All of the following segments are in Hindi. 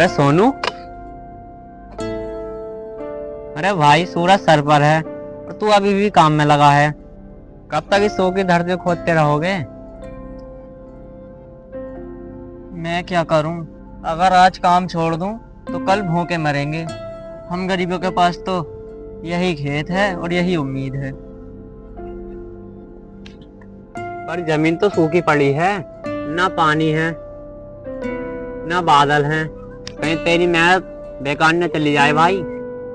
अरे सोनू, अरे भाई सूरज सर पर है और तू अभी भी काम में लगा है। कब तक इस सो की धरती खोदते रहोगे? मैं क्या करूं? अगर आज काम छोड़ दूं तो कल भूखे मरेंगे। हम गरीबों के पास तो यही खेत है और यही उम्मीद है। पर जमीन तो सूखी पड़ी है, ना पानी है ना बादल हैं। कहीं तेरी मेहनत बेकार न चली जाए भाई।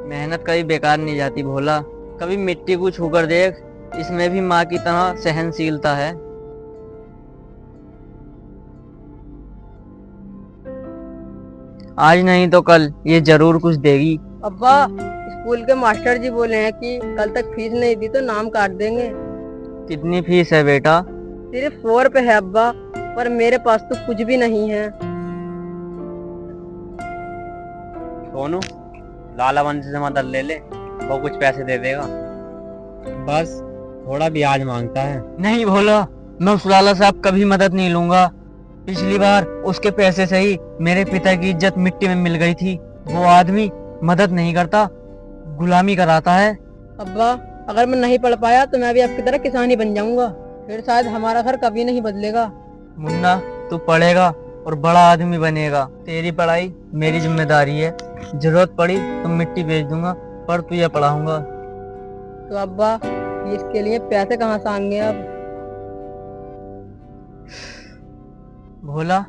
मेहनत कभी बेकार नहीं जाती भोला। कभी मिट्टी को छूकर देख, इसमें भी माँ की तरह सहनशीलता है। आज नहीं तो कल ये जरूर कुछ देगी। अब्बा, स्कूल के मास्टर जी बोले हैं कि कल तक फीस नहीं दी तो नाम काट देंगे। कितनी फीस है बेटा? सिर्फ 100 रुपए है अब्बा, पर मेरे पास तो कुछ भी नहीं है। सोनू, लाला बंसी से मदद ले ले, वो कुछ पैसे दे देगा। बस थोड़ा ब्याज मांगता है। नहीं भोला, मैं उस लाला साहब कभी मदद नहीं लूंगा। पिछली बार उसके पैसे से ही मेरे पिता की इज्जत मिट्टी में मिल गई थी। वो आदमी मदद नहीं करता, गुलामी कराता है। अब्बा, अगर मैं नहीं पढ़ पाया तो मैं भी आपकी तरह किसान ही बन जाऊंगा। फिर शायद हमारा घर कभी नहीं बदलेगा। मुन्ना, तू पढ़ेगा और बड़ा आदमी बनेगा। तेरी पढ़ाई मेरी जिम्मेदारी है। जरूरत पड़ी तो मिट्टी बेच दूंगा, पर तुझे पढ़ाऊंगा। तो अब्बा, इसके लिए पैसे कहाँ से आएंगे अब? भोला,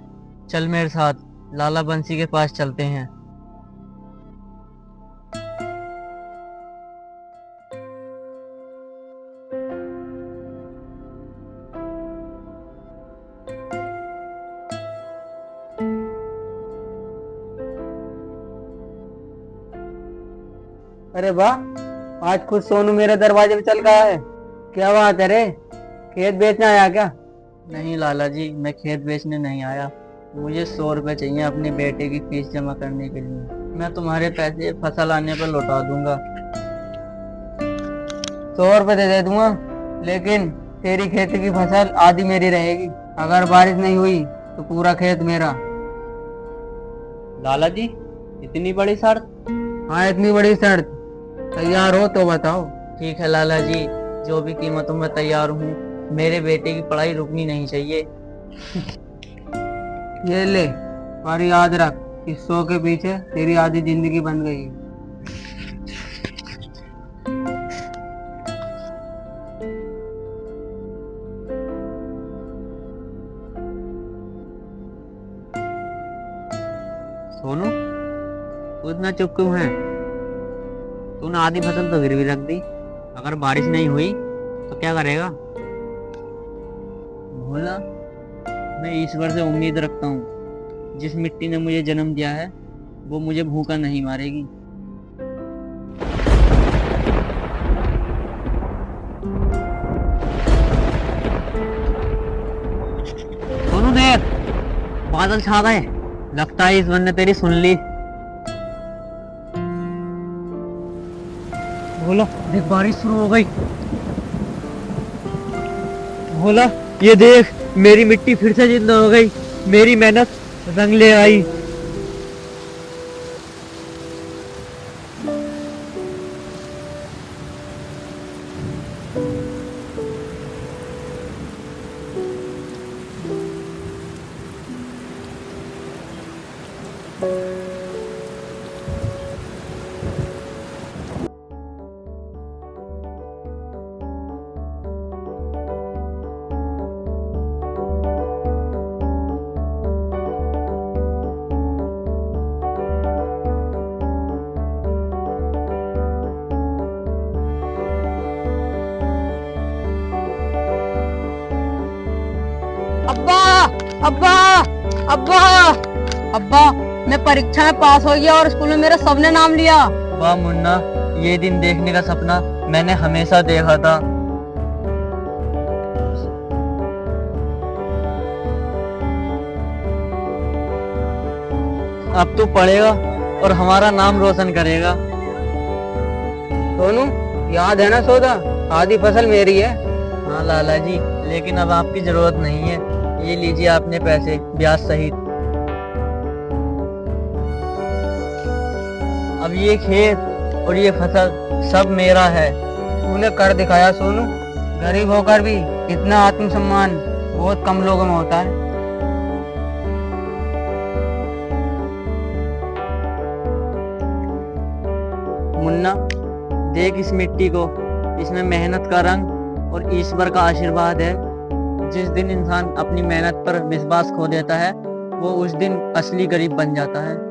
चल मेरे साथ, लाला बंसी के पास चलते हैं। अरे वाह, आज खुद सोनू मेरे दरवाजे पे चल रहा है। क्या बात है रे, खेत बेचने आया क्या? नहीं लाला जी, मैं खेत बेचने नहीं आया। मुझे 100 रुपए चाहिए अपने बेटे की फीस जमा करने के लिए। मैं तुम्हारे पैसे फसल आने पर लौटा दूंगा। 100 रुपए दे दूंगा, लेकिन तेरी खेती की फसल आधी मेरी रहेगी। अगर बारिश नहीं हुई तो पूरा खेत मेरा। लाला जी, इतनी बड़ी शर्त? हाँ, इतनी बड़ी शर्त। तैयार हो तो बताओ। ठीक है लाला जी, जो भी कीमतों में तैयार हूँ। मेरे बेटे की पढ़ाई रुकनी नहीं चाहिए। ये ले, और याद रख, इस 100 के पीछे तेरी आधी जिंदगी बन गई। सोनू, तू इतना चुप क्यों है? तूने आधी फसल तो गिरवी रख दी। अगर बारिश नहीं हुई तो क्या करेगा? भोला, मैं ईश्वर से उम्मीद रखता हूँ। जिस मिट्टी ने मुझे जन्म दिया है वो मुझे भूखा नहीं मारेगी। सोनू देख, बादल छा गए। लगता है इस वन ने तेरी सुन ली। भोला देख, बारिश शुरू हो गई। भोला ये देख, मेरी मिट्टी फिर से जिंदा हो गई। मेरी मेहनत रंग ले आई। अब्बा, अब्बा, अब्बा, अब्बा, मैं परीक्षा में पास हो गया और स्कूल में मेरा सबने नाम लिया। वाह मुन्ना, ये दिन देखने का सपना मैंने हमेशा देखा था। अब तू पढ़ेगा और हमारा नाम रोशन करेगा। सोनू, याद है ना सौदा, आधी फसल मेरी है। हाँ लाला जी, लेकिन अब आपकी जरूरत नहीं है। ये लीजिए आपने पैसे, ब्याज सहित। अब ये खेत और ये फसल सब मेरा है। तूने कर दिखाया सोनू। गरीब होकर भी इतना आत्मसम्मान बहुत कम लोगों में होता है। मुन्ना, देख इस मिट्टी को, इसमें मेहनत का रंग और ईश्वर का आशीर्वाद है। जिस दिन इंसान अपनी मेहनत पर विश्वास खो देता है, वो उस दिन असली गरीब बन जाता है।